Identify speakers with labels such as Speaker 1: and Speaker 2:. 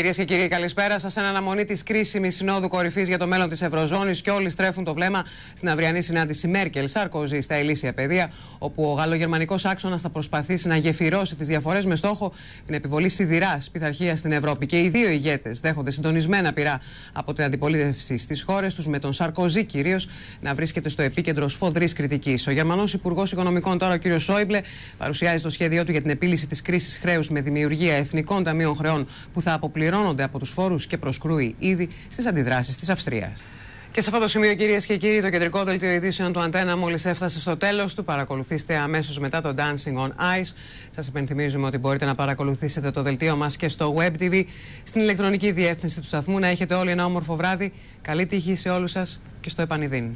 Speaker 1: Κυρίες και κύριοι, καλησπέρα σας. Εν αναμονή της κρίσιμης συνόδου κορυφής για το μέλλον της Ευρωζώνης, και όλοι στρέφουν το βλέμμα στην αυριανή συνάντηση Μέρκελ-Σαρκοζή στα Ηλίσια Πεδία, όπου ο γαλλογερμανικός άξονας θα προσπαθήσει να γεφυρώσει τις διαφορές με στόχο την επιβολή σιδηράς πειθαρχίας στην Ευρώπη. Και οι δύο ηγέτες δέχονται συντονισμένα πειρά από την αντιπολίτευση στις χώρες τους, με τον Σαρκοζή κυρίως να βρίσκεται στο επίκεντρο σφοδρής κριτικής. Ο Γερμανός Υπουργός Οικονομικών, τώρα ο κ. Σόιμπλε, παρουσιάζει το σχέδιό του για την επίλυση της κρίσης χρέους με δημιουργία εθνικών ταμείων χρεών που θα αποπληρώνονται από τους φόρους και προσκρούει ήδη στις αντιδράσεις της Αυστρίας. Και σε αυτό το σημείο, κυρίες και κύριοι, το κεντρικό δελτίο ειδήσεων του Αντένα μόλις έφτασε στο τέλος του. Παρακολουθήστε αμέσως μετά το Dancing on Ice. Σας υπενθυμίζουμε ότι μπορείτε να παρακολουθήσετε το δελτίο μας και στο Web TV, στην ηλεκτρονική διεύθυνση του σταθμού. Να έχετε όλοι ένα όμορφο βράδυ. Καλή τύχη σε όλους σας και στο επανειδήν.